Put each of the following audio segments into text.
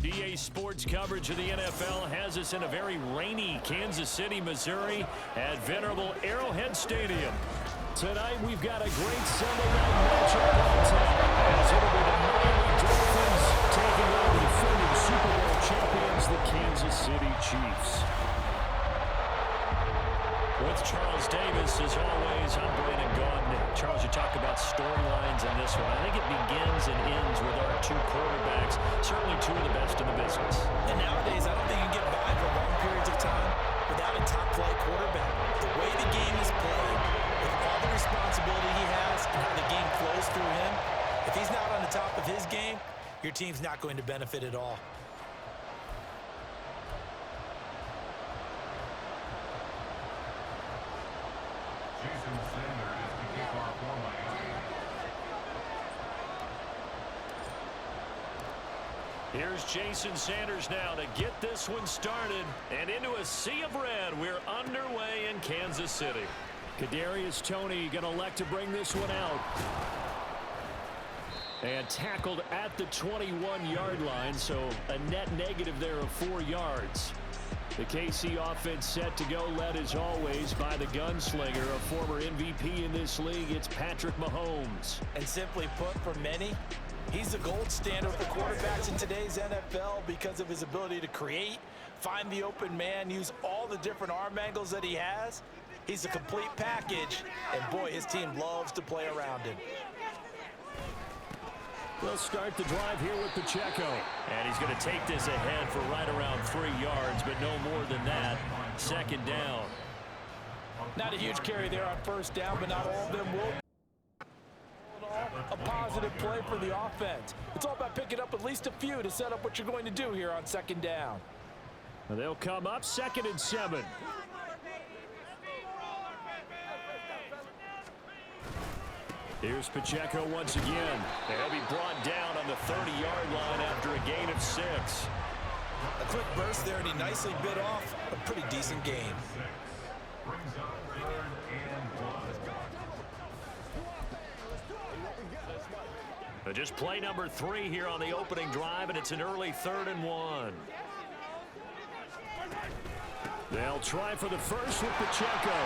EA Sports coverage of the NFL has us in a very rainy Kansas City, Missouri at venerable Arrowhead Stadium. Tonight we've got a great Sunday night matchup on tap as it'll be the Miami Dolphins taking on the defending Super Bowl champions, the Kansas City Chiefs. With Charles Davis, as always, I'm Brandon Gaudin. Charles, you talk about storylines in this one. I think it begins and ends with our two quarterbacks, certainly two of the best in the business. And nowadays, I don't think you can get by for long periods of time without a top-flight quarterback. The way the game is played, with all the responsibility he has and how the game flows through him, if he's not on the top of his game, your team's not going to benefit at all. Here's Jason Sanders now to get this one started. And into a sea of red, we're underway in Kansas City. Kadarius Toney going to elect to bring this one out. And tackled at the 21-yard line, so a net negative there of 4 yards. The KC offense set to go, led as always by the gunslinger, a former MVP in this league. It's Patrick Mahomes. And simply put, for many, he's the gold standard for quarterbacks in today's NFL because of his ability to create, find the open man, use all the different arm angles that he has. He's a complete package, and boy, his team loves to play around him. We'll start the drive here with Pacheco. And he's going to take this ahead for right around 3 yards, but no more than that. Second down. Not a huge carry there on first down, but not all of them will. A positive play for the offense. It's all about picking up at least a few to set up what you're going to do here on second down. And they'll come up 2nd and 7. Here's Pacheco once again. And he'll be brought down on the 30-yard line after a gain of 6. A quick burst there, and he nicely bit off a pretty decent game. Just play number 3 here on the opening drive, and it's an early 3rd and 1. They'll try for the first with Pacheco.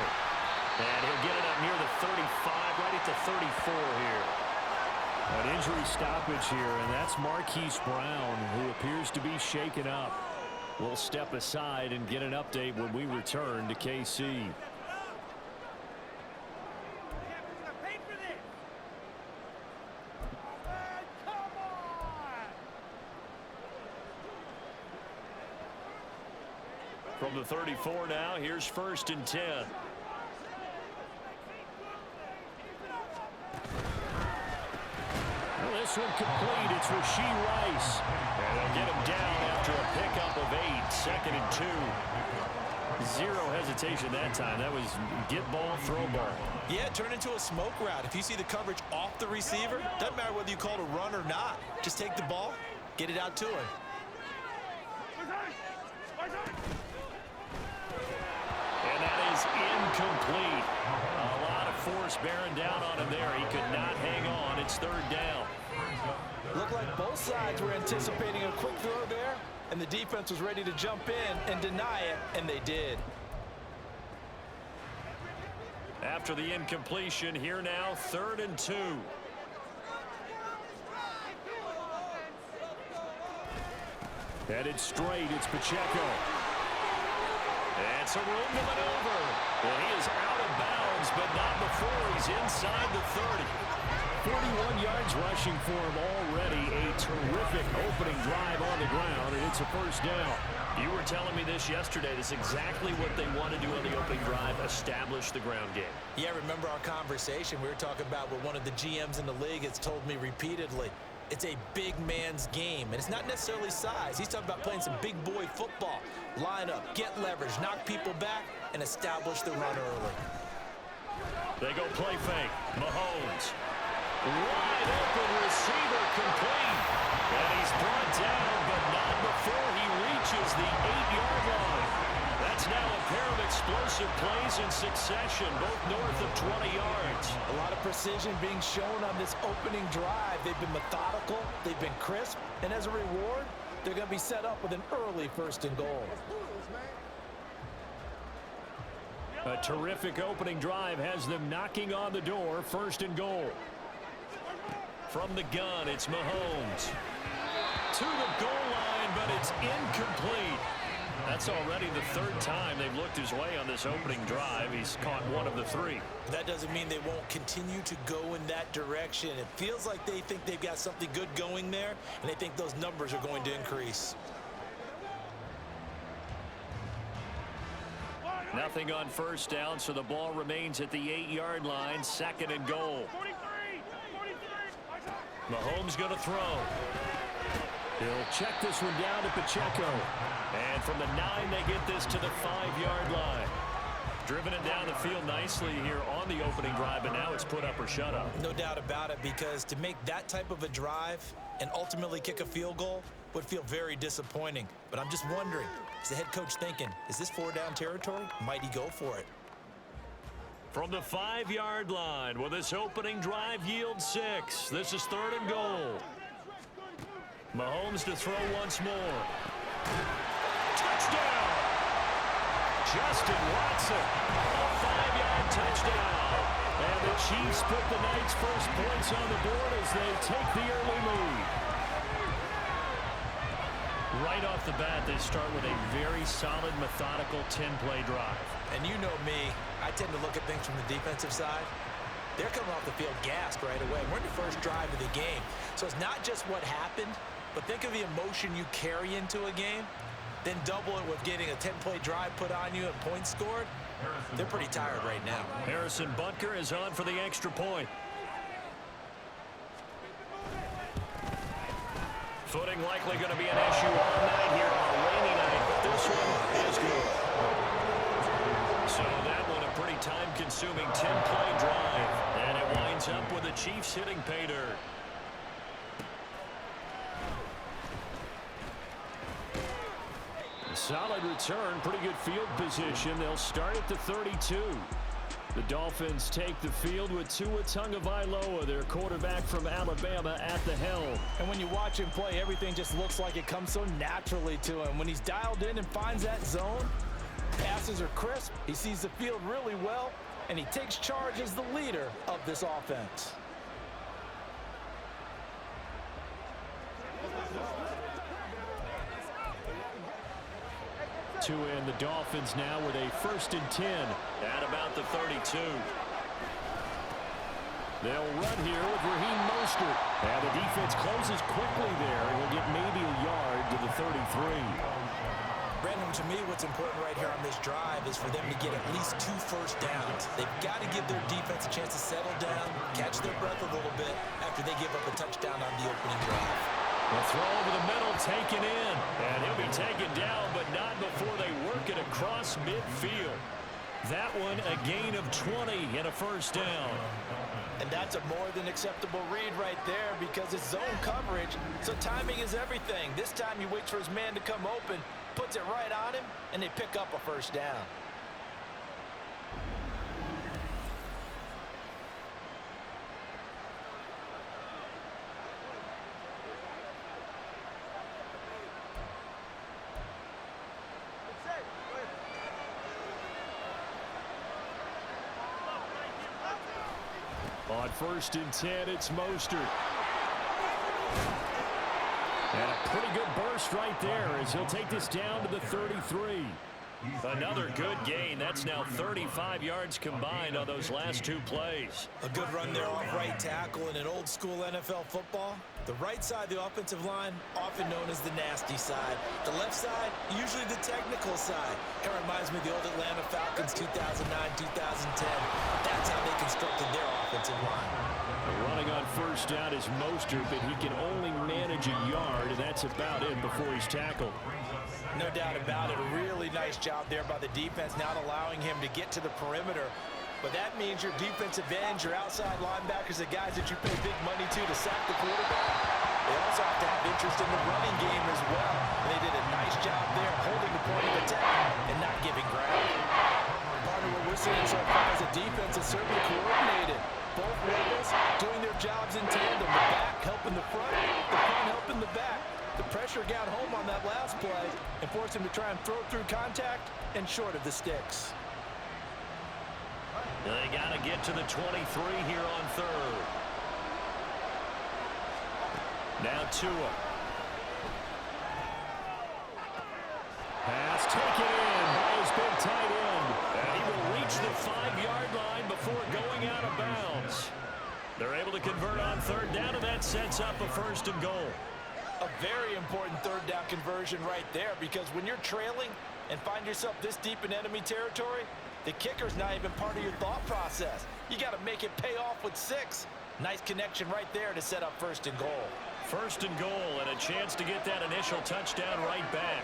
And he'll get it up near the 35, right at the 34 here. An injury stoppage here, and that's Marquise Brown, who appears to be shaken up. We'll step aside and get an update when we return to KC. From the 34 now, here's 1st and 10. Well, this one complete. It's Rashee Rice. And they'll get him down after a pickup of 8. 2nd and 2. Zero hesitation that time. That was get ball, throw ball. Yeah, turn into a smoke route. If you see the coverage off the receiver, doesn't matter whether you call it a run or not. Just take the ball, get it out to him. And that is incomplete. A lot of force bearing down on him there. He could not hang on. It's 3rd down. Looked like both sides were anticipating a quick throw there, and the defense was ready to jump in and deny it, and they did. After the incompletion, here now, 3rd and 2. Headed straight, it's Pacheco. And some room to maneuver. And he is out of bounds, but not before he's inside the 30. 41 yards rushing for him already. A terrific opening drive on the ground, and it's a 1st down. You were telling me this yesterday. This is exactly what they want to do on the opening drive, establish the ground game. Yeah, remember our conversation. We were talking about what one of the GMs in the league has told me repeatedly. It's a big man's game, and it's not necessarily size. He's talking about playing some big boy football. Line up, get leverage, knock people back, and establish the run early. They go play fake. Mahomes. Wide open receiver complete. And he's brought down, but not before he reaches the 8-yard line. That's now a pair of explosive plays in succession, both north of 20 yards. A lot of precision being shown on this opening drive. They've been methodical, they've been crisp, and as a reward, they're going to be set up with an early 1st and goal. A terrific opening drive has them knocking on the door. 1st and goal. From the gun, it's Mahomes. To the goal line, but it's incomplete. That's already the 3rd time they've looked his way on this opening drive. He's caught 1 of the 3. That doesn't mean they won't continue to go in that direction. It feels like they think they've got something good going there, and they think those numbers are going to increase. Nothing on 1st down, so the ball remains at the 8-yard line. 2nd and goal. Mahomes going to throw. He'll check this one down to Pacheco. And from the 9, they get this to the 5-yard line. Driven it down the field nicely here on the opening drive, and now it's put up or shut up. No doubt about it, because to make that type of a drive and ultimately kick a field goal would feel very disappointing. But I'm just wondering, is the head coach thinking, is this 4-down territory? Might he go for it? From the 5-yard line, will this opening drive yield 6? This is 3rd and goal. Mahomes to throw once more. Touchdown! Justin Watson, a 5-yard touchdown. And the Chiefs put the night's first points on the board as they take the early lead. Right off the bat, they start with a very solid, methodical 10-play drive. And you know me, I tend to look at things from the defensive side. They're coming off the field gassed right away. We're in the first drive of the game. So it's not just what happened, but think of the emotion you carry into a game. Then double it with getting a 10-play drive put on you and points scored. They're pretty tired right now. Harrison Butker is on for the extra point. Footing likely going to be an issue all night here on a rainy night, but this one is good. So that one a pretty time-consuming 10-play drive, and it winds up with the Chiefs hitting pay dirt. Solid return, pretty good field position. They'll start at the 32. The Dolphins take the field with Tua Tagovailoa, their quarterback from Alabama, at the helm. And when you watch him play, everything just looks like it comes so naturally to him. When he's dialed in and finds that zone, passes are crisp, he sees the field really well, and he takes charge as the leader of this offense. Tua and the Dolphins now with a 1st and 10 at about the 32. They'll run here with Raheem Mostert. And the defense closes quickly there. He'll get maybe a yard to the 33. Brandon, to me, what's important right here on this drive is for them to get at least 2 first downs. They've got to give their defense a chance to settle down, catch their breath a little bit after they give up a touchdown on the opening drive. The throw over the middle taken in. And he'll be taken down, but not before they work it across midfield. That one a gain of 20 and a 1st down. And that's a more than acceptable read right there because it's zone coverage, so timing is everything. This time he waits for his man to come open, puts it right on him, and they pick up a 1st down. On 1st and 10, it's Mostert. And a pretty good burst right there as he'll take this down to the 33. Another good gain. That's now 35 yards combined on those last 2 plays. A good run there off right tackle in an old school NFL football. The right side of the offensive line, often known as the nasty side. The left side, usually the technical side. It reminds me of the old Atlanta Falcons 2009-2010. That's how they constructed their offensive line. Running on 1st down is Mostert, but he can only manage a yard, and that's about it before he's tackled. No doubt about it. A really nice job there by the defense, not allowing him to get to the perimeter. But that means your defensive ends, your outside linebackers, the guys that you pay big money to sack the quarterback, they also have to have interest in the running game as well. And they did a nice job there holding the point of attack and not giving ground. Partner, what we're seeing so far is the defense is certainly coordinated. Both levels doing their jobs in tandem. The back helping the front helping the back. The pressure pressure got home on that last play and forced him to try and throw through contact and short of the sticks. They got to get to the 23 here on third. Now Tua. Pass taken in by his big tight end. And he will reach the 5-yard line before going out of bounds. They're able to convert on third down, and that sets up a first and goal. A very important third down conversion right there, because when you're trailing and find yourself this deep in enemy territory, the kicker's not even part of your thought process. You got to make it pay off with 6. Nice connection right there to set up first and goal. First and goal, and a chance to get that initial touchdown right back.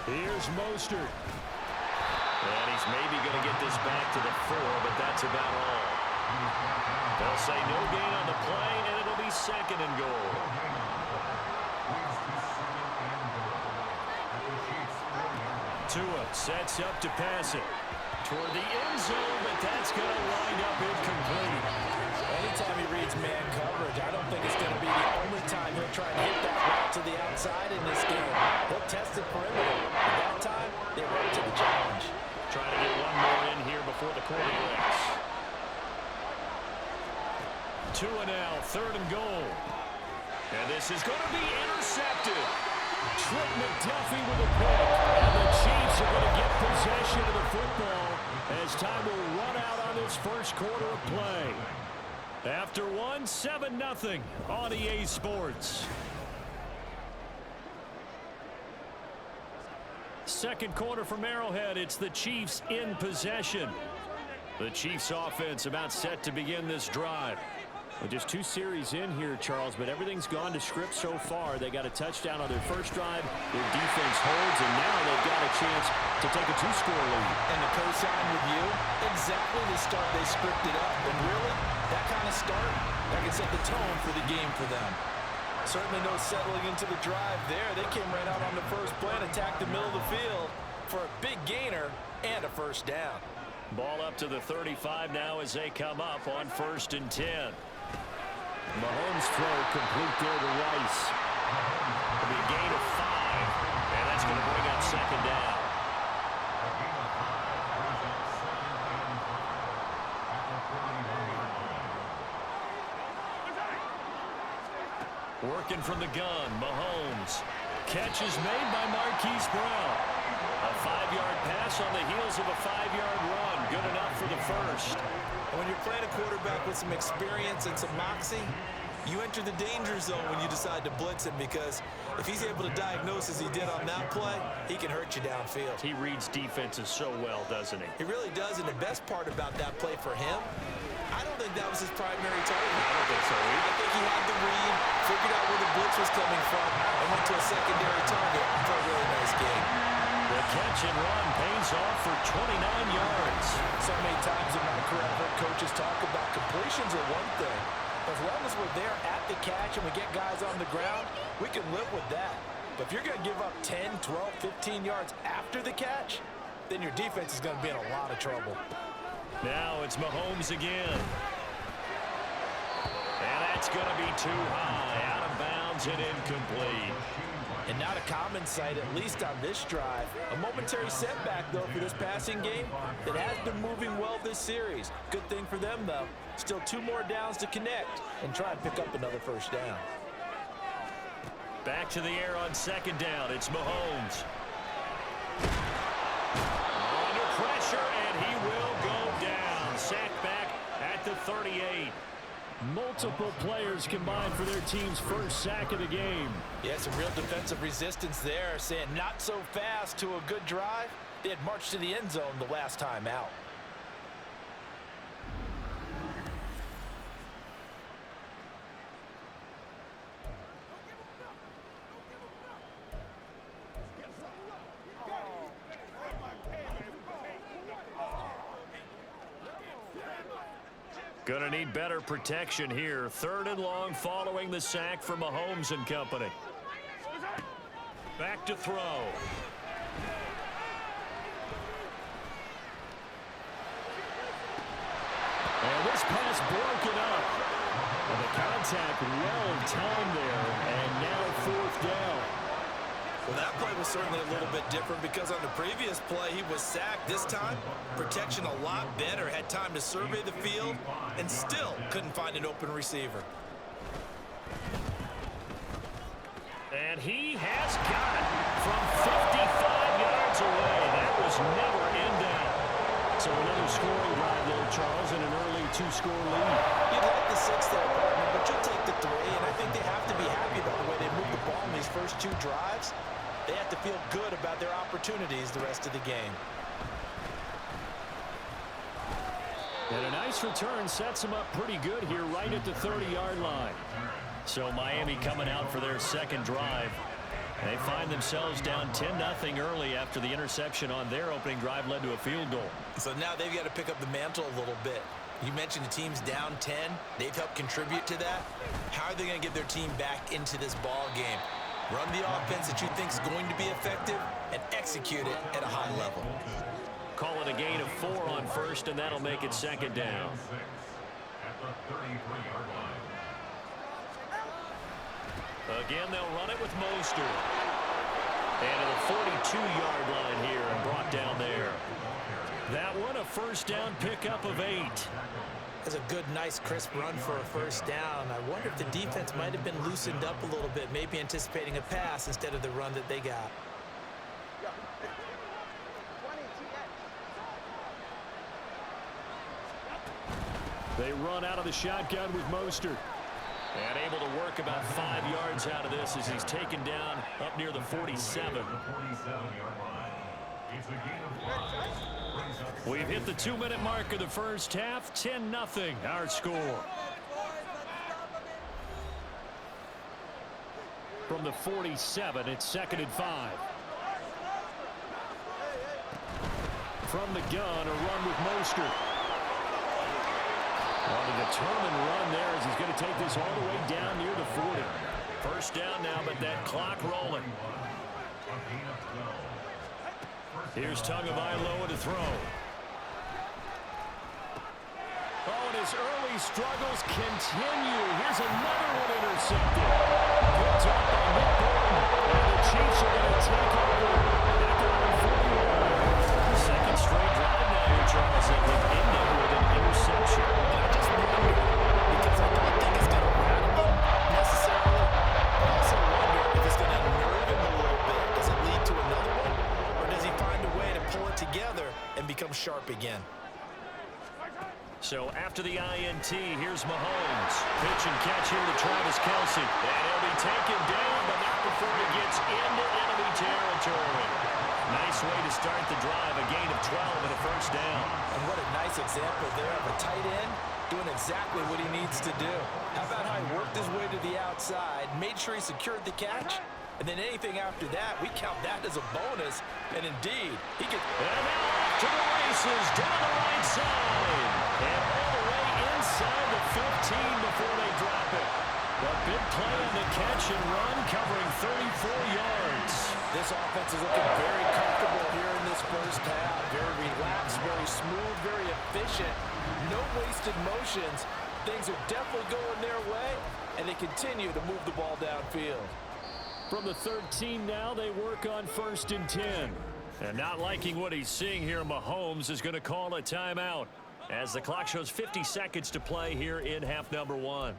Here's Mostert. And he's maybe going to get this back to the 4, but that's about all. They'll say no gain on the play, and it'll be second and goal. Tua sets up to pass it toward the end zone, but that's going to wind up incomplete. Anytime he reads man coverage, I don't think it's going to be the only time he'll try and hit that route to the outside in this game. He'll test the perimeter. At that time, they went to the challenge. Trying to get one more in here before the quarter breaks. Tua now, third and goal. And this is going to be intercepted. Trent McDuffie with a pick. And the Chiefs are going to get possession of the football as time will run out on this first quarter of play. After 7-0 on EA Sports. Second quarter from Arrowhead. It's the Chiefs in possession. The Chiefs offense about set to begin this drive. Well, just 2 series in here, Charles, but everything's gone to script so far. They got a touchdown on their first drive. Their defense holds, and now they've got a chance to take a 2-score lead. And to co-sign with you, exactly the start they scripted up. And really, that kind of start, that can set the tone for the game for them. Certainly no settling into the drive there. They came right out on the first play and attacked the middle of the field for a big gainer and a first down. Ball up to the 35 now as they come up on 1st and 10. Mahomes throw complete there to Rice. It'll be a gain of 5, and that's going to bring up second down. Working from the gun, Mahomes. Catch is made by Marquise Brown. A 5-yard pass on the heels of a 5-yard run. Good enough for the first. And when you're playing a quarterback with some experience and some moxie, you enter the danger zone when you decide to blitz him, because if he's able to diagnose as he did on that play, he can hurt you downfield. He reads defenses so well, doesn't he? He really does, and the best part about that play for him, I don't think that was his primary target. I don't think so either. I think he had the read, figured out where the blitz was coming from, and went to a secondary target for a really nice game. The catch and run pays off for 29 yards. So many times in my career, I've heard coaches talk about completions are one thing. As long as we're there at the catch and we get guys on the ground, we can live with that. But if you're going to give up 10, 12, 15 yards after the catch, then your defense is going to be in a lot of trouble. Now it's Mahomes again. And that's going to be too high, out of bounds and incomplete. And not a common sight, at least on this drive. A momentary setback, though, for this passing game that has been moving well this series. Good thing for them, though. Still 2 more downs to connect and try and pick up another first down. Back to the air on second down. It's Mahomes. Under pressure, and he will go down. Sacked back at the 38. Multiple players combined for their team's first sack of the game. Yeah, some real defensive resistance there, saying not so fast to a good drive. They had marched to the end zone the last time out. Gonna need better protection here. 3rd and long following the sack from Mahomes and company. Back to throw. And this pass broken up. And the contact well timed there, and now 4th down. Well, that play was certainly a little bit different because on the previous play, he was sacked. This time, protection a lot better. Had time to survey the field and still couldn't find an open receiver. And he has got it from 55 yards away. That was never in doubt. So another scoring drive there, Charles, and an early 2-score lead. You'd like the 6 there, partner, but you'll take the 3, and I think they have to be happy about the way they moved the ball in these first 2 drives. They have to feel good about their opportunities the rest of the game. And a nice return sets them up pretty good here right at the 30-yard line. So Miami coming out for their second drive. They find themselves down 10-0 early after the interception on their opening drive led to a field goal. So now they've got to pick up the mantle a little bit. You mentioned the team's down 10. They've helped contribute to that. How are they going to get their team back into this ball game? Run the offense that you think is going to be effective and execute it at a high level. Call it a gain of 4 on first, and that'll make it 2nd down. Again, they'll run it with Mostert. And to the 42-yard line here and brought down there. That one, a first down pickup of 8. That's a good, nice, crisp run for a first down. I wonder if the defense might have been loosened up a little bit, maybe anticipating a pass instead of the run that they got. They run out of the shotgun with Mostert. And able to work about 5 yards out of this as he's taken down up near the 47. We've hit the 2-minute mark of the first half. 10-0 our score. From the 47, it's 2nd and 5. From the gun, a run with Mostert. On a determined run there as he's going to take this all the way down near the 40. First down now, but that clock rolling. Here's Tagovailoa to throw. Oh, and his early struggles continue. Here's another one intercepted. Good job by Nick Bolton. And the Chiefs are going to take over at their own 41. Second straight drive now here, Charles, that would end it with an interception. And I just wonder, because I don't think it's going to rattle him necessarily, but I also wonder if it's going to nerve him a little bit. Does it lead to another one? Or does he find a way to pull it together and become sharp again? So after the INT, here's Mahomes. Pitch and catch here to Travis Kelce. And he'll be taken down, but not before he gets into enemy territory. Nice way to start the drive. A gain of 12 and a first down. And what a nice example there of a tight end doing exactly what he needs to do. How about how he worked his way to the outside, made sure he secured the catch, and then anything after that, we count that as a bonus. And indeed, he gets... And now off to the races down the right side. And all the way inside the 15 before they drop it. A big play on the catch and run covering 34 yards. This offense is looking very comfortable here in this first half. Very relaxed, very smooth, very efficient. No wasted motions. Things are definitely going their way, and they continue to move the ball downfield. From the 13 now, they work on 1st and 10. And not liking what he's seeing here, Mahomes is going to call a timeout as the clock shows 50 seconds to play here in half number 1.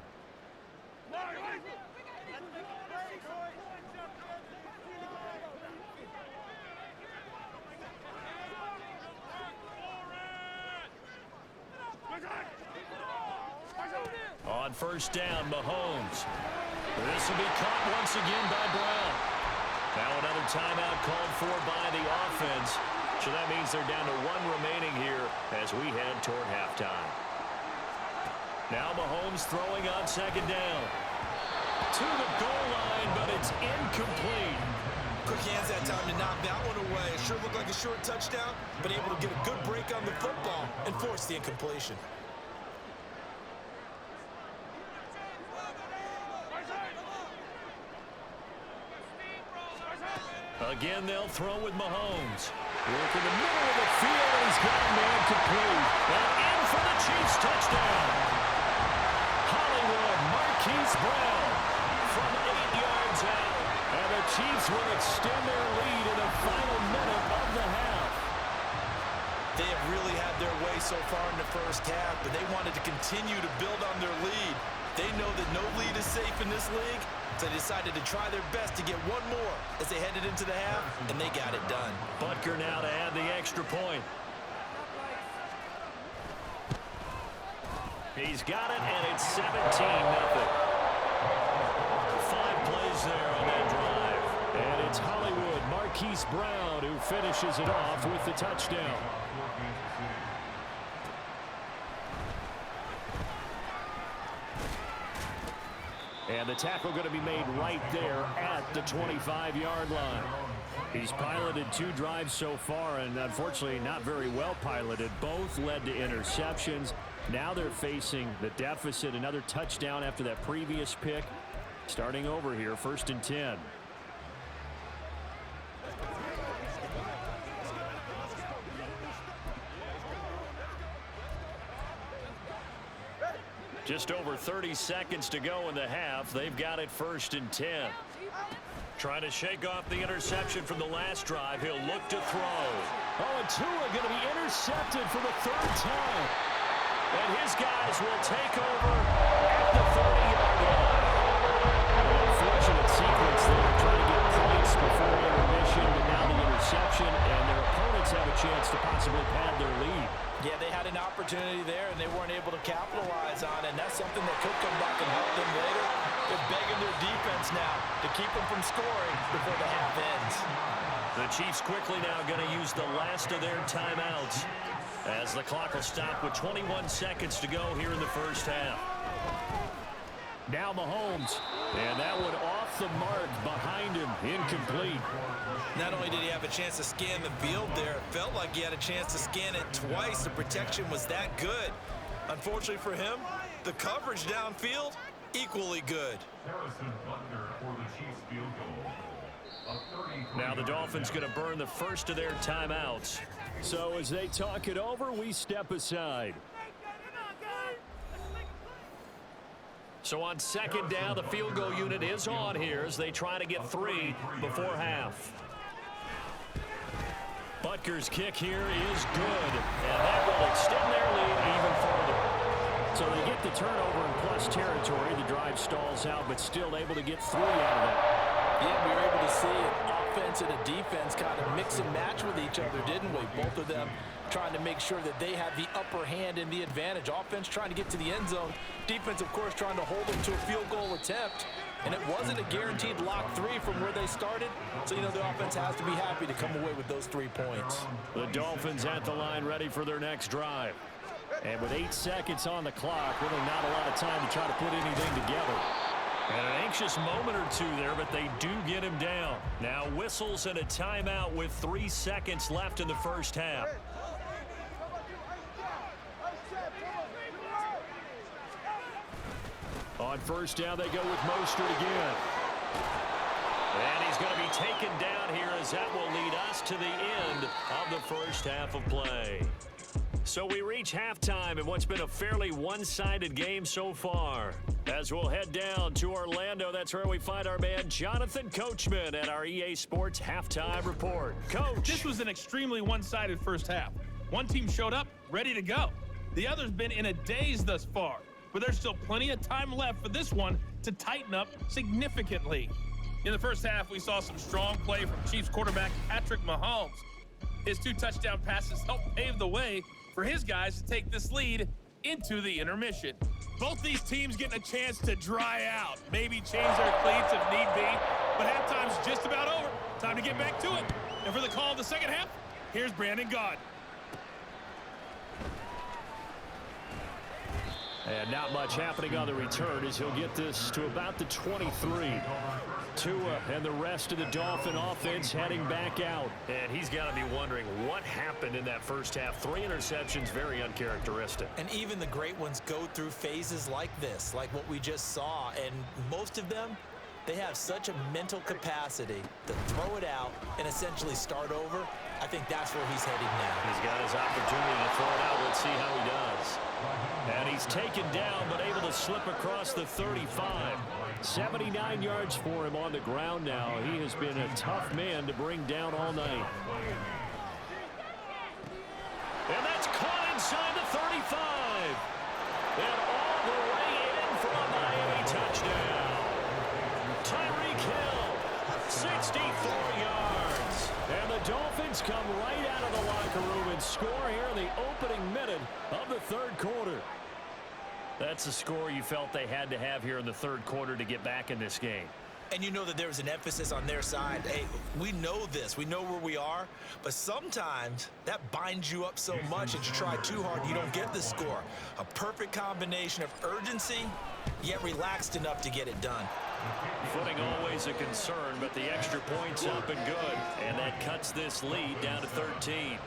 On first down, Mahomes. This will be caught once again by Brown. Now another timeout called for by the offense. So that means they're down to 1 remaining here as we head toward halftime. Now Mahomes throwing on 2nd down. To the goal line, but it's incomplete. Quick hands that time to knock that one away. It sure looked like a short touchdown, but able to get a good break on the football and force the incompletion. Again, they'll throw with Mahomes. Work in the middle of the field, and he's got a man complete. And in for the Chiefs touchdown. Hollywood Marquise Brown from 8 yards out. And the Chiefs will extend their lead in the final minute of the half. They have really had their way so far in the first half, but they wanted to continue to build on their lead. They know that no lead is safe in this league, so they decided to try their best to get one more as they headed into the half, and they got it done. Butker now to add the extra point. He's got it, and it's 17-0. 5 plays there on that drive. And it's Hollywood Marquise Brown who finishes it off with the touchdown. And the tackle going to be made right there at the 25-yard line. He's piloted 2 drives so far, and unfortunately not very well piloted. Both led to interceptions. Now they're facing the deficit. Another touchdown after that previous pick. Starting over here, 1st and 10. Just over 30 seconds to go in the half. They've got it 1st and 10. Trying to shake off the interception from the last drive. He'll look to throw. Oh, and Tua going to be intercepted for the 3rd time. And his guys will take over at the 30-yard line. An unfortunate sequence there, trying to get points before intermission, but now the interception, and their opponents have a chance to possibly pad their lead. Yeah, they had an opportunity there, and they weren't able to capitalize on it, and that's something that could come back and help them later. They're begging their defense now to keep them from scoring before the half ends. The Chiefs quickly now going to use the last of their timeouts as the clock will stop with 21 seconds to go here in the first half. Now Mahomes, and that one off the mark behind him, incomplete. Not only did he have a chance to scan the field there, it felt like he had a chance to scan it twice. The protection was that good. Unfortunately for him, the coverage downfield, equally good. Now the Dolphins going to burn the first of their timeouts. So as they talk it over, we step aside. So on 2nd down, the field goal unit is on here as they try to get 3 before half. Butker's kick here is good, and that will extend their lead even further. So they get the turnover in plus territory. The drive stalls out, but still able to get 3 out of that. Yeah, we were able to see an offense and a defense kind of mix and match with each other, didn't we? Both of them trying to make sure that they have the upper hand and the advantage. Offense trying to get to the end zone. Defense, of course, trying to hold them to a field goal attempt. And it wasn't a guaranteed lock 3 from where they started. So, you know, the offense has to be happy to come away with those 3 points. The Dolphins at the line ready for their next drive. And with 8 seconds on the clock, really not a lot of time to try to put anything together. And an anxious moment or 2 there, but they do get him down. Now whistles and a timeout with 3 seconds left in the first half. On 1st down, they go with Mostert again. And he's going to be taken down here as that will lead us to the end of the first half of play. So we reach halftime in what's been a fairly one-sided game so far. As we'll head down to Orlando, that's where we find our man Jonathan Coachman at our EA Sports Halftime Report. Coach. This was an extremely one-sided first half. One team showed up, ready to go. The other's been in a daze thus far, but there's still plenty of time left for this one to tighten up significantly. In the first half, we saw some strong play from Chiefs quarterback Patrick Mahomes. His 2 touchdown passes helped pave the way for his guys to take this lead into the intermission. Both these teams getting a chance to dry out, maybe change their cleats if need be, but halftime's just about over. Time to get back to it. And for the call of the second half, here's Brandon Gaudin. And not much happening on the return as he'll get this to about the 23. Tua and the rest of the Dolphin offense heading back out. And he's got to be wondering what happened in that first half. 3 interceptions, very uncharacteristic. And even the great ones go through phases like this, like what we just saw. And most of them, they have such a mental capacity to throw it out and essentially start over. I think that's where he's heading now. He's got his opportunity to throw it out. Let's see how he does. And he's taken down, but able to slip across the 35. 79 yards for him on the ground now. He has been a tough man to bring down all night. And that's caught inside the 35. And all the way in for a Miami touchdown. Tyreek Hill, 64 yards. And the Dolphins come right out of the locker room and score here in the opening minute of the third quarter. That's the score you felt they had to have here in the third quarter to get back in this game. And you know that there was an emphasis on their side. Hey, we know this. We know where we are. But sometimes that binds you up so much that you try too hard, you don't get the score. A perfect combination of urgency, yet relaxed enough to get it done. Footing always a concern, but the extra point's up and good. And that cuts this lead down to 13.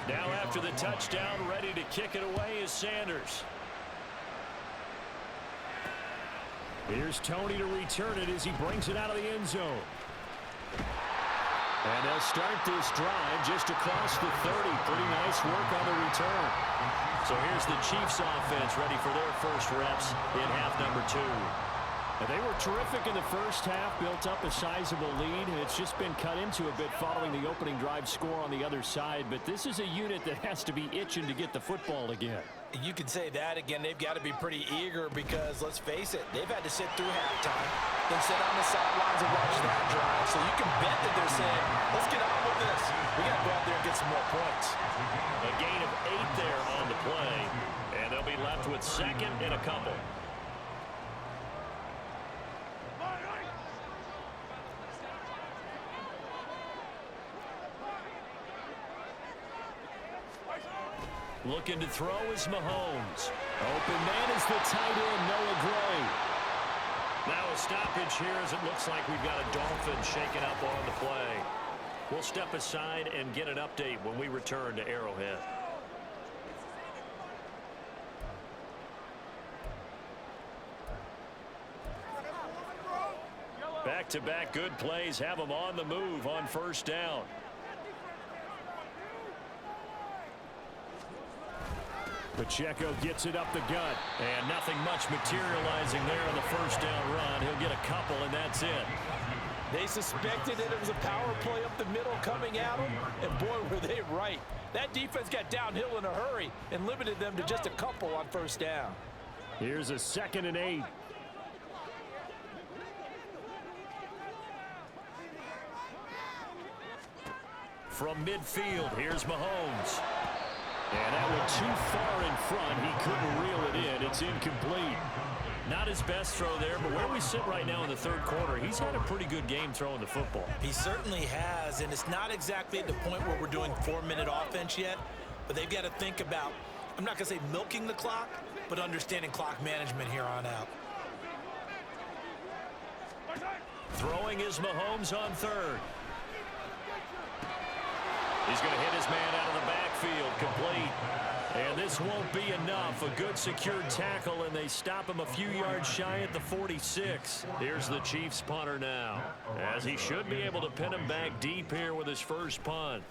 Now after the touchdown, ready to kick it away is Sanders. Here's Tony to return it as he brings it out of the end zone. And they'll start this drive just across the 30. Pretty nice work on the return. So here's the Chiefs offense ready for their first reps in half number 2. And they were terrific in the first half, built up a sizable lead, and it's just been cut into a bit following the opening drive score on the other side. But this is a unit that has to be itching to get the football again. You can say that again. They've got to be pretty eager because, let's face it, they've had to sit through halftime, then sit on the sidelines and watch that drive. So you can bet that they're saying, let's get on with this. We got to go out there and get some more points. A gain of 8 there on the play, and they'll be left with second and a couple. Looking to throw is Mahomes. Open man is the tight end, Noah Gray. Now a stoppage here as it looks like we've got a Dolphin shaken up on the play. We'll step aside and get an update when we return to Arrowhead. Back-to-back good plays have them on the move on first down. Pacheco gets it up the gut, and nothing much materializing there on the first down run. He'll get a couple, and that's it. They suspected that it was a power play up the middle coming at them, and boy, were they right. That defense got downhill in a hurry and limited them to just a couple on first down. Here's a 2nd and 8. From midfield, here's Mahomes. And that went too far in front. He couldn't reel it in. It's incomplete. Not his best throw there, but where we sit right now in the third quarter, he's had a pretty good game throwing the football. He certainly has, and it's not exactly at the point where we're doing 4-minute offense yet, but they've got to think about, I'm not going to say milking the clock, but understanding clock management here on out. Throwing is Mahomes on third. He's going to hit his man out of the backfield, complete. And this won't be enough. A good secured tackle, and they stop him a few yards shy at the 46. Here's the Chiefs punter now, as he should be able to pin him back deep here with his first punt.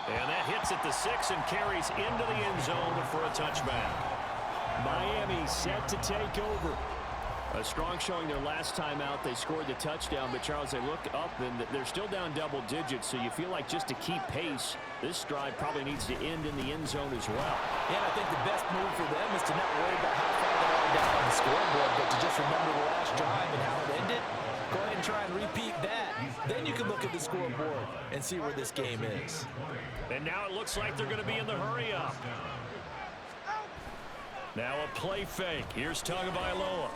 And that hits at the 6 and carries into the end zone for a touchback. Miami set to take over. A strong showing their last time out. They scored the touchdown, but Charles, they look up and they're still down double digits, so you feel like just to keep pace, this drive probably needs to end in the end zone as well. Yeah, and I think the best move for them is to not worry about how far they are down on the scoreboard, but to just remember the last drive and how it ended. Go ahead and try and repeat that. Then you can look at the scoreboard and see where this game is. And now it looks like they're going to be in the hurry up. Now a play fake. Here's Tagovailoa.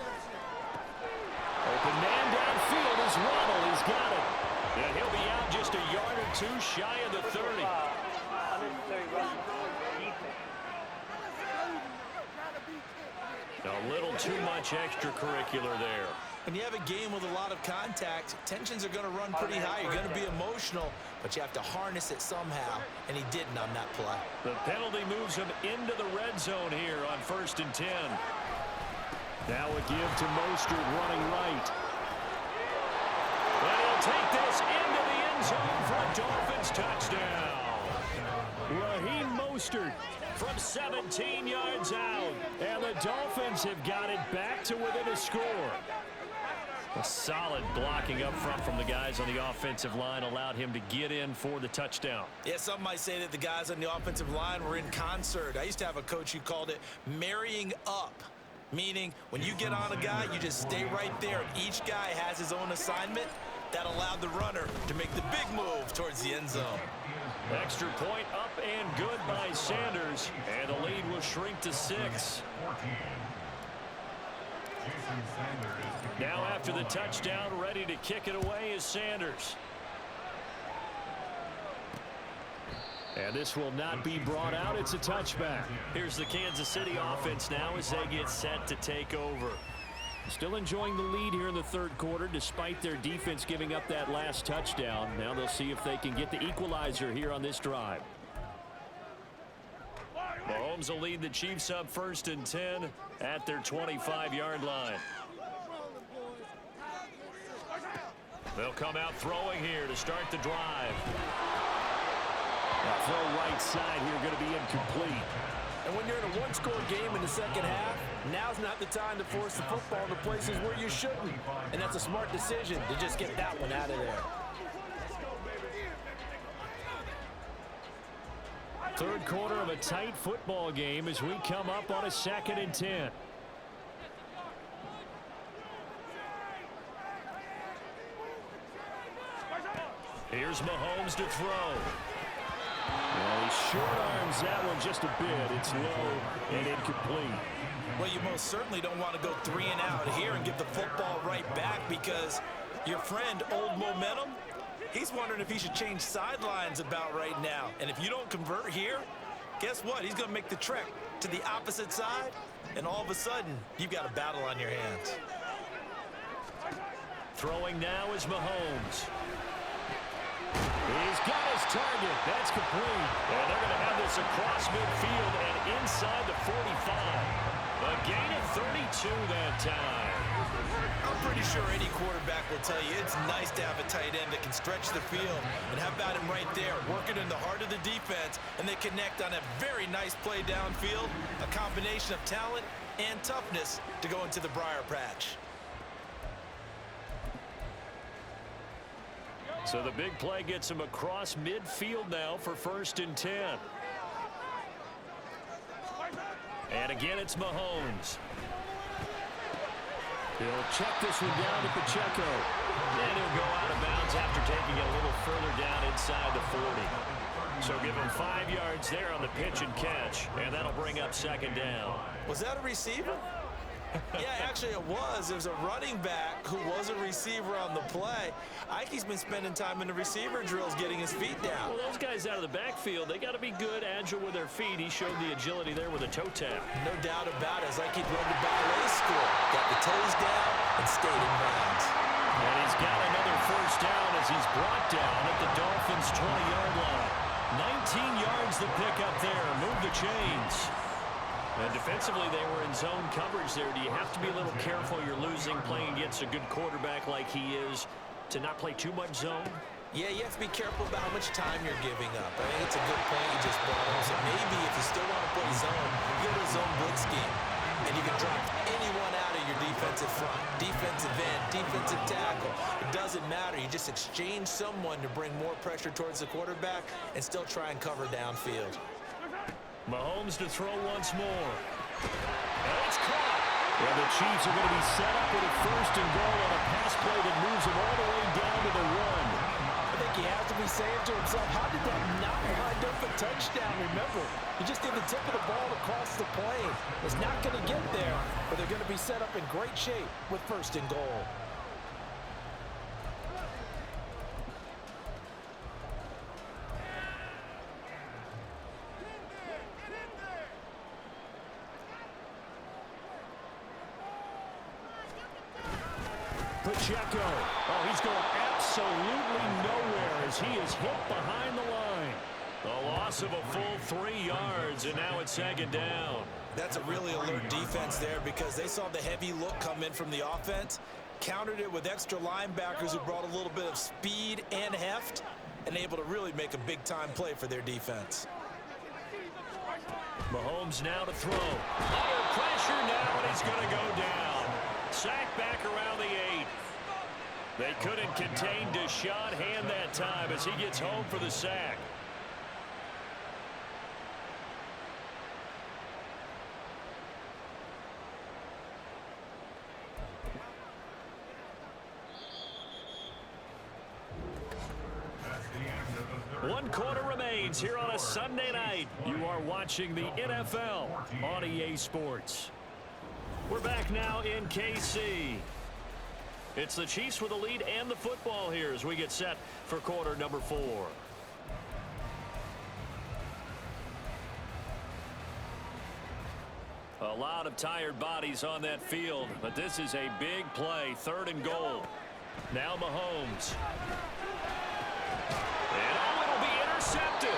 Open man downfield is Waddle. He's got it. And he'll be out just a yard or two shy of the 30. A little too much extracurricular there. When you have a game with a lot of contact, tensions are going to run pretty high. You're going to be emotional, but you have to harness it somehow, and he didn't on that play. The penalty moves him into the red zone here on 1st and 10. Now a give to Mostert running right. And he'll take this into the end end zone for a Dolphins touchdown. Raheem Mostert from 17 yards out. And the Dolphins have got it back to within a score. A solid blocking up front from the guys on the offensive line allowed him to get in for the touchdown. Yeah, some might say that the guys on the offensive line were in concert. I used to have a coach who called it marrying up, meaning when you get on a guy, you just stay right there, and each guy has his own assignment. That allowed the runner to make the big move towards the end zone. Extra point up and good by Sanders, and the lead will shrink to 6. Now after the touchdown, ready to kick it away is Sanders. And this will not be brought out. It's a touchback. Here's the Kansas City offense now as they get set to take over. Still enjoying the lead here in the third quarter despite their defense giving up that last touchdown. Now they'll see if they can get the equalizer here on this drive. Mahomes will lead the Chiefs up 1st and 10 at their 25-yard line. They'll come out throwing here to start the drive. That throw right side here going to be incomplete. And when you're in a one-score game in the second half, now's not the time to force the football into places where you shouldn't. And that's a smart decision to just get that one out of there. Third quarter of a tight football game as we come up on a 2nd and 10. Here's Mahomes to throw. Well, he short arms that one just a bit. It's low and incomplete. Well, you most certainly don't want to go 3 and out here and give the football right back because your friend, Old Momentum, he's wondering if he should change sidelines about right now. And if you don't convert here, guess what? He's going to make the trek to the opposite side, and all of a sudden, you've got a battle on your hands. Throwing now is Mahomes. He's got his target. That's complete. And they're going to have this across midfield and inside the 45. A gain of 32 that time. I'm pretty sure any quarterback will tell you it's nice to have a tight end that can stretch the field. And how about him right there, working in the heart of the defense, and they connect on a very nice play downfield, a combination of talent and toughness to go into the briar patch. So the big play gets him across midfield now for 1st and 10. And again, it's Mahomes. He'll check this one down to Pacheco. And he'll go out of bounds after taking it a little further down inside the 40. So give him 5 yards there on the pitch and catch. And that'll bring up 2nd down. Was that a receiver? Yeah, actually it was. There's a running back who was a receiver on the play. Ike's been spending time in the receiver drills getting his feet down. Well, those guys out of the backfield, they got to be good, agile with their feet. He showed the agility there with a toe tap. No doubt about it. It's like he'd run the ballet school. Got the toes down and stayed in bounds. And he's got another 1st down as he's brought down at the Dolphins' 20-yard line. 19 yards to pick up there. Move the chains. And defensively, they were in zone coverage there. Do you have to be a little careful? You're losing playing against a good quarterback like he is to not play too much zone? Yeah, you have to be careful about how much time you're giving up. I think it's a good point you just brought up. So maybe if you still want to play zone, you go to a zone blitz scheme. And you can drop anyone out of your defensive front, defensive end, defensive tackle. It doesn't matter. You just exchange someone to bring more pressure towards the quarterback and still try and cover downfield. Mahomes to throw once more. And it's caught. And the Chiefs are going to be set up with a 1st and goal on a pass play that moves them all the way down to the 1. I think he has to be saying to himself, how did that not wind up a touchdown? Remember, he just did the tip of the ball across the plane. It's not going to get there, but they're going to be set up in great shape with 1st and goal. Pacheco. Oh, he's going absolutely nowhere as he is hit behind the line. A loss of a full 3 yards, and now it's 2nd down. That's a really alert defense there because they saw the heavy look come in from the offense, Countered it with extra linebackers who brought a little bit of speed and heft and able to really make a big-time play for their defense. Mahomes now to throw. Under pressure now, and he's going to go down. Sack back around the 8. They couldn't contain Deshaun Hand that time as he gets home for the sack. One quarter remains here on a Sunday night. You are watching the NFL on EA Sports. We're back now in KC. It's the Chiefs with the lead and the football here as we get set for quarter number 4. A lot of tired bodies on that field, but this is a big play, 3rd and goal. Now Mahomes. Intercepted.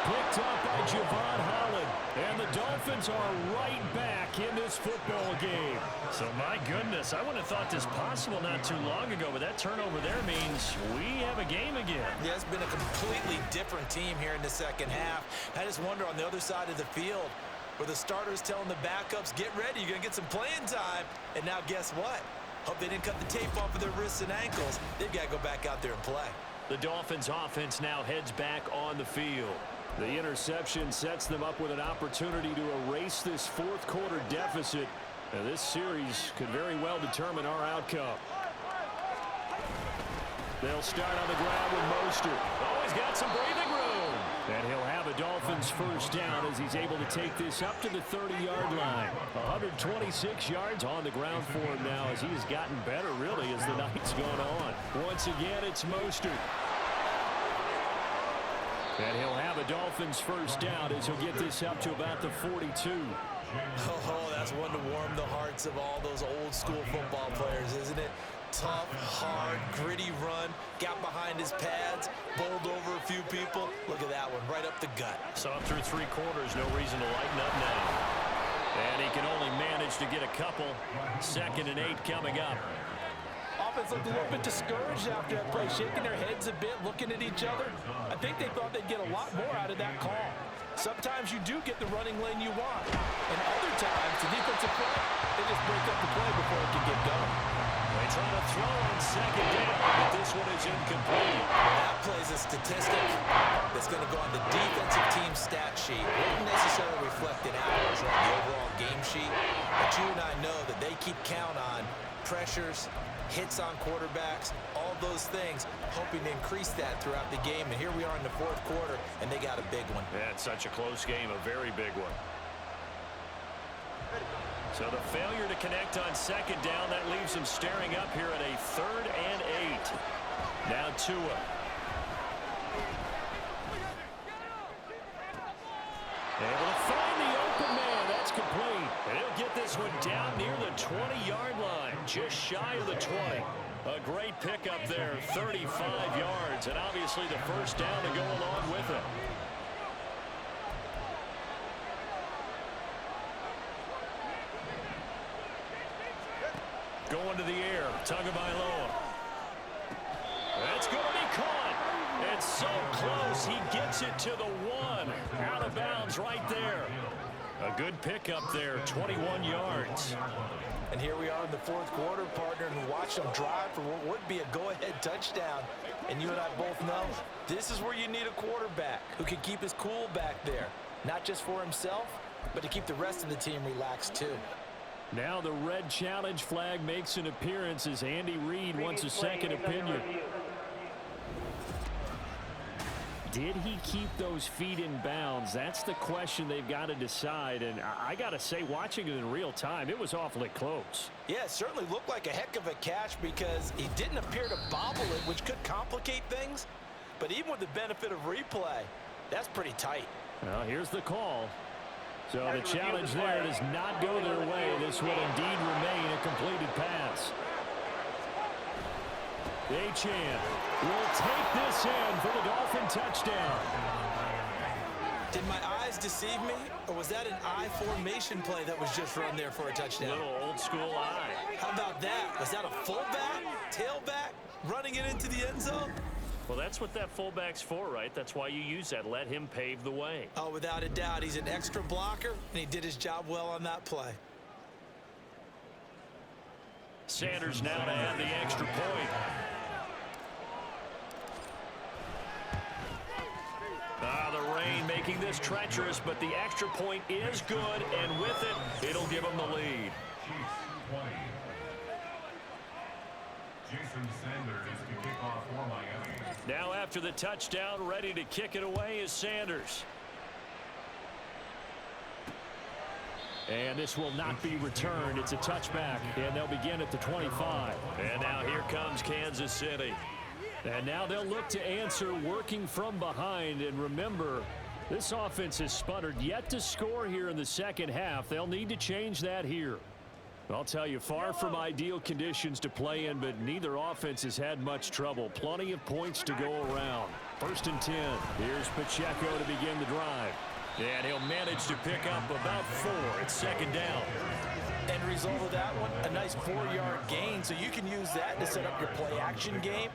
Picked up by Javon Holland. And the Dolphins are right back in this football game. So, my goodness, I wouldn't have thought this possible not too long ago, but that turnover there means we have a game again. Yeah, it's been a completely different team here in the second half. I just wonder on the other side of the field where the starters telling the backups, get ready, you're going to get some playing time. And now guess what? Hope they didn't cut the tape off of their wrists and ankles. They've got to go back out there and play. The Dolphins offense now heads back on the field. The interception sets them up with an opportunity to erase this 4th quarter deficit. And this series could very well determine our outcome. They'll start on the ground with Mostert. Oh, he's got some breathing room. And he'll have a Dolphins first down as he's able to take this up to the 30-yard line. 126 yards on the ground for him now as he has gotten better, really, as the night's gone on. Once again, it's Mostert. And he'll have a Dolphins first down as he'll get this up to about the 42. Oh, that's one to warm the hearts of all those old-school football players, isn't it? Tough, hard, gritty run, got behind his pads, bowled over a few people. Look at that one, right up the gut. Saw through 3 quarters, no reason to lighten up now. And he can only manage to get a couple. 2nd and 8 coming up. Offense looked a little bit discouraged after that play, shaking their heads a bit, looking at each other. I think they thought they'd get a lot more out of that call. Sometimes you do get the running lane you want. And other times, the defensive play, they just break up the play before it can get going. They try to throw on 2nd down, but this one is incomplete. That play's a statistic that's going to go on the defensive team stat sheet. It won't necessarily reflect in hours or on the overall game sheet, but you and I know that they keep count on pressures, hits on quarterbacks, all those things, hoping to increase that throughout the game. And here we are in the 4th quarter, and they got a big one. Yeah, it's such a close game, a very big one. So the failure to connect on 2nd down, that leaves him staring up here at a 3rd and 8. Now Tua. Able to find the open man. That's complete. And he'll get this one down near the 20-yard line, just shy of the 20. A great pickup there, 35 yards, and obviously the first down to go along with it. Going to the air, Tagovailoa. That's going to be caught. It's so close. He gets it to the 1. Out of bounds right there. A good pickup there, 21 yards. And here we are in the 4th quarter, partner, and watch them drive for what would be a go-ahead touchdown. And you and I both know this is where you need a quarterback who can keep his cool back there. Not just for himself, but to keep the rest of the team relaxed too. Now the red challenge flag makes an appearance as Andy Reid wants a second opinion. Did he keep those feet in bounds? That's the question they've got to decide. And I got to say, watching it in real time, it was awfully close. Yeah, it certainly looked like a heck of a catch because he didn't appear to bobble it, which could complicate things. But even with the benefit of replay, that's pretty tight. Well, here's the call. So the challenge there does not go their way. This will indeed remain a completed pass. Achane will take this in for the Dolphin touchdown. Did my eyes deceive me, or was that an I formation play that was just run there for a touchdown? Little old school eye. How about that? Was that a fullback, tailback, running it into the end zone? Well, that's what that fullback's for, right? That's why you use that. Let him pave the way. Oh, without a doubt. He's an extra blocker, and he did his job well on that play. Sanders now to add the extra point. The rain making this treacherous, but the extra point is good, and with it, it'll give them the lead. Jason Sanders to kick off for Miami. Now after the touchdown, ready to kick it away is Sanders. And this will not be returned. It's a touchback, and they'll begin at the 25. And now here comes Kansas City. And now they'll look to answer working from behind. And remember, this offense has sputtered yet to score here in the second half. They'll need to change that here. I'll tell you, far from ideal conditions to play in, but neither offense has had much trouble. Plenty of points to go around. 1st and 10. Here's Pacheco to begin the drive. And he'll manage to pick up about 4. It's 2nd down. End result of that one, a nice 4-yard gain. So you can use that to set up your play-action game,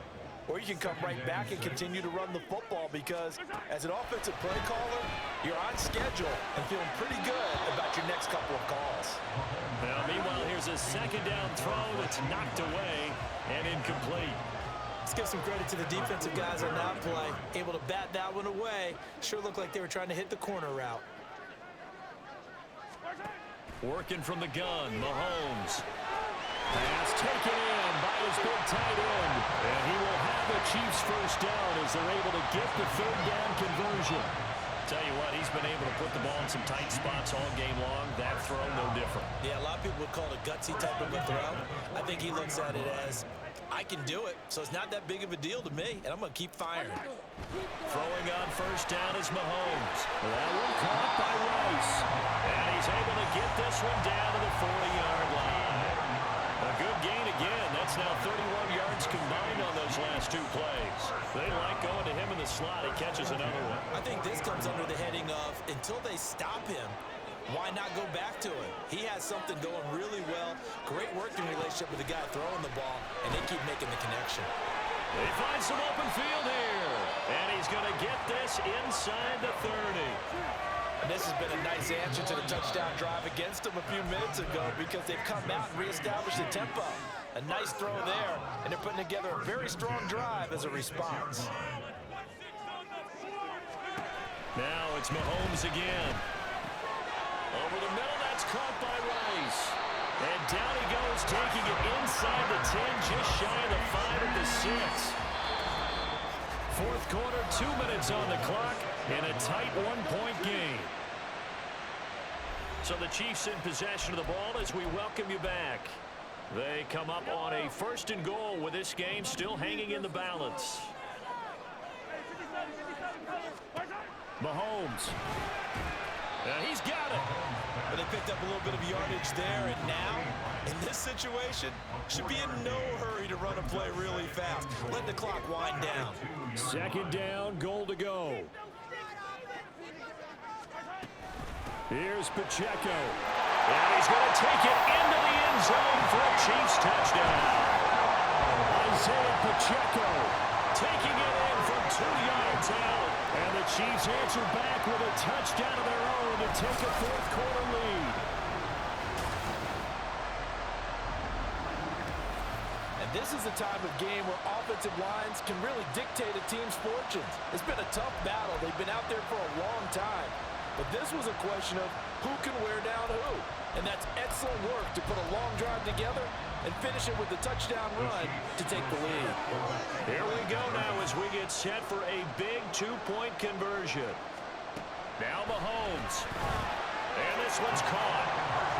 or you can come right back and continue to run the football, because as an offensive play caller, you're on schedule and feeling pretty good about your next couple of calls. Now, meanwhile, here's a 2nd down throw that's knocked away and incomplete. Let's give some credit to the defensive guys on that play. Able to bat that one away. Sure looked like they were trying to hit the corner route. Working from the gun, Mahomes. Pass taken in by his big tight end. And he will have a Chiefs 1st down as they're able to get the 3rd down conversion. Tell you what, he's been able to put the ball in some tight spots all game long. That throw, no different. Yeah, a lot of people would call it a gutsy type of a throw. I think he looks at it as, I can do it, so it's not that big of a deal to me, and I'm going to keep firing. Throwing on 1st down is Mahomes. That one caught by Rice. And he's able to get this one down to the 40-yard line. A good gain again. That's now 31 yards combined on those last 2 plays. They like going to him in the slot. He catches another one. I think this comes under the heading of, until they stop him, why not go back to him? He has something going really well. Great working relationship with the guy throwing the ball, and they keep making the connection. They find some open field here. And he's going to get this inside the 30. And this has been a nice answer to the touchdown drive against them a few minutes ago, because they've come out and reestablished the tempo. A nice throw there, and they're putting together a very strong drive as a response. Now it's Mahomes again. Over the middle, that's caught by Rice. And down he goes, taking it inside the 10, just shy of the 5 at the 6. 4th quarter, 2 minutes on the clock, and a tight 1-point game. So the Chiefs in possession of the ball as we welcome you back. They come up on a 1st and goal with this game still hanging in the balance. Mahomes. He's got it. But they picked up a little bit of yardage there, and now, in this situation, should be in no hurry to run a play really fast. Let the clock wind down. 2nd down, goal to go. Here's Pacheco. And he's going to take it into the end zone for a Chiefs touchdown. Isaiah Pacheco taking it in from 2 yards out. And the Chiefs answer back with a touchdown of their own to take a 4th quarter lead. And this is the time of game where offensive lines can really dictate a team's fortunes. It's been a tough battle. They've been out there for a long time. But this was a question of who can wear down who. And that's excellent work to put a long drive together and finish it with the touchdown run to take the lead. Here we go now as we get set for a big 2-point conversion. Now Mahomes. And this one's caught.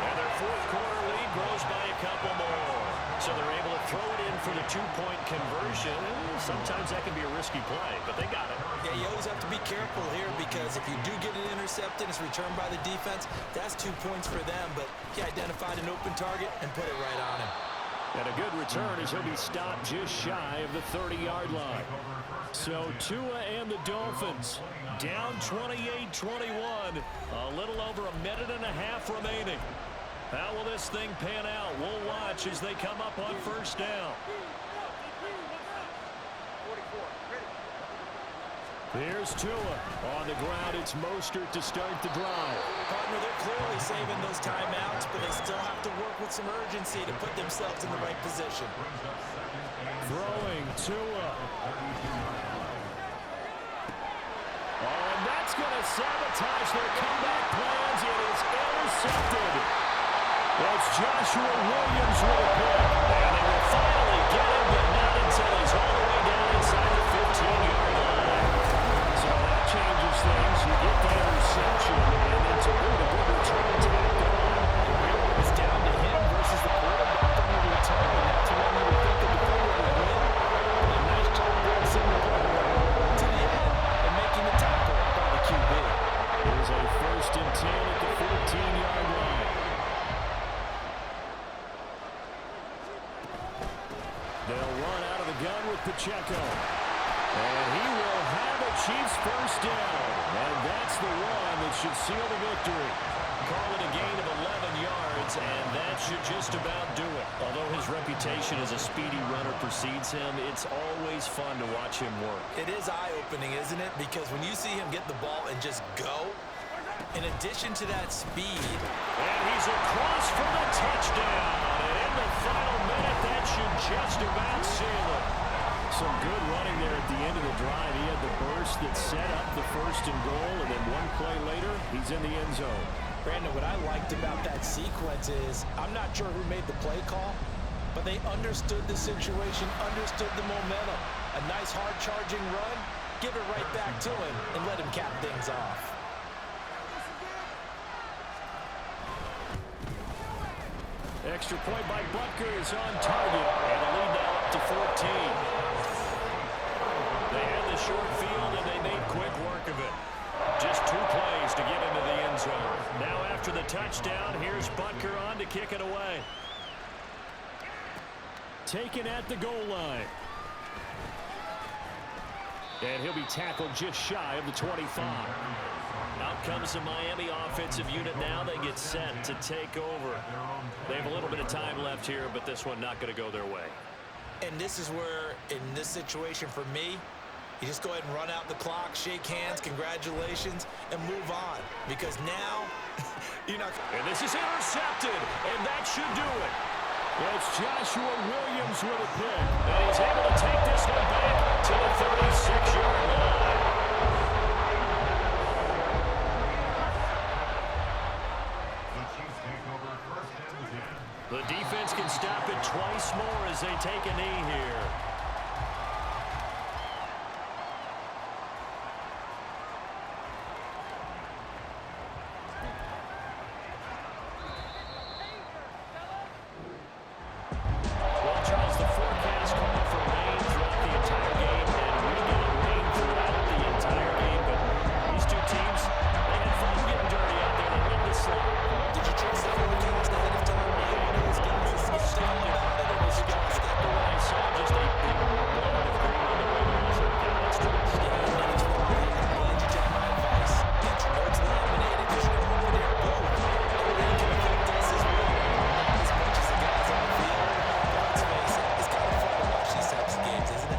And their 4th quarter lead grows by a couple more. So they're able to throw it in for the 2-point conversion. Sometimes that can be a risky play, but they got it. Yeah, you always have to be careful here, because if you do get it intercepted, it's returned by the defense, that's 2 points for them. But he identified an open target and put it right on him. And a good return as he'll be stopped just shy of the 30-yard line. So Tua and the Dolphins down 28-21. A little over a minute and a half remaining. How will this thing pan out? We'll watch as they come up on first down. Here's Tua. On the ground, it's Mostert to start the drive. Partner, they're clearly saving those timeouts, but they still have to work with some urgency to put themselves in the right position. Throwing Tua. Oh, and that's going to sabotage their comeback plans. It is intercepted. It's Joshua Williams with a pick. And they will finally get him, but not until he's all the way down inside the 15-yard line. So that changes things. You get the interception, and then to boot a good return tacked on. It's down to him versus the quarterback on the return. That's when you would think the defender would win. A nice job there, sending the ball to the end and making the tackle by the QB. Here's a 1st and 10 at the 14-yard line. They'll run out of the gun with Pacheco. And he will have a Chiefs first down. And that's the one that should seal the victory. Call it a gain of 11 yards, and that should just about do it. Although his reputation as a speedy runner precedes him, it's always fun to watch him work. It is eye-opening, isn't it? Because when you see him get the ball and just go, in addition to that speed. And he's across for the touchdown. And in the final minute, that should just about seal it. Some good running there at the end of the drive. He had the burst that set up the 1st and goal, and then one play later, he's in the end zone. Brandon, what I liked about that sequence is, I'm not sure who made the play call, but they understood the situation, understood the momentum. A nice hard-charging run, give it right back to him, and let him cap things off. Extra point by Butker is on target, and the lead now up to 14. They had the short field, and they made quick work of it. Just 2 plays to get into the end zone. Now after the touchdown, here's Butker on to kick it away. Taken at the goal line. And he'll be tackled just shy of the 25. Out comes the Miami offensive unit now. They get set to take over. They have a little bit of time left here, but this one not going to go their way. And this is where, in this situation for me, you just go ahead and run out the clock, shake hands, congratulations, and move on. Because now, you're not... And this is intercepted, and that should do it. It's Joshua Williams with a pick. And he's able to take this one back to the 36-yard line. The defense can stop it twice more as they take a knee here. Well, Charles, the forecast called for rain throughout the entire game, and we got rain throughout the entire game. But these two teams, they had fun getting dirty out there. They loved the slide. Did you trust the forecast ahead of time? I saw just a big blood of green on the way to the God's trust.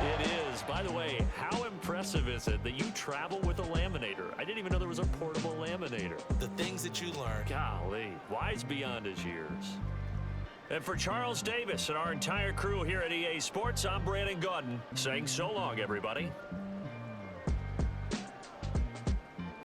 It is. By the way, how impressive is it that you travel with a laminator? I didn't even know there was a portable laminator. The things that you learn. Golly, wise beyond his years. And for Charles Davis and our entire crew here at EA Sports, I'm Brandon Gaudin saying so long, everybody.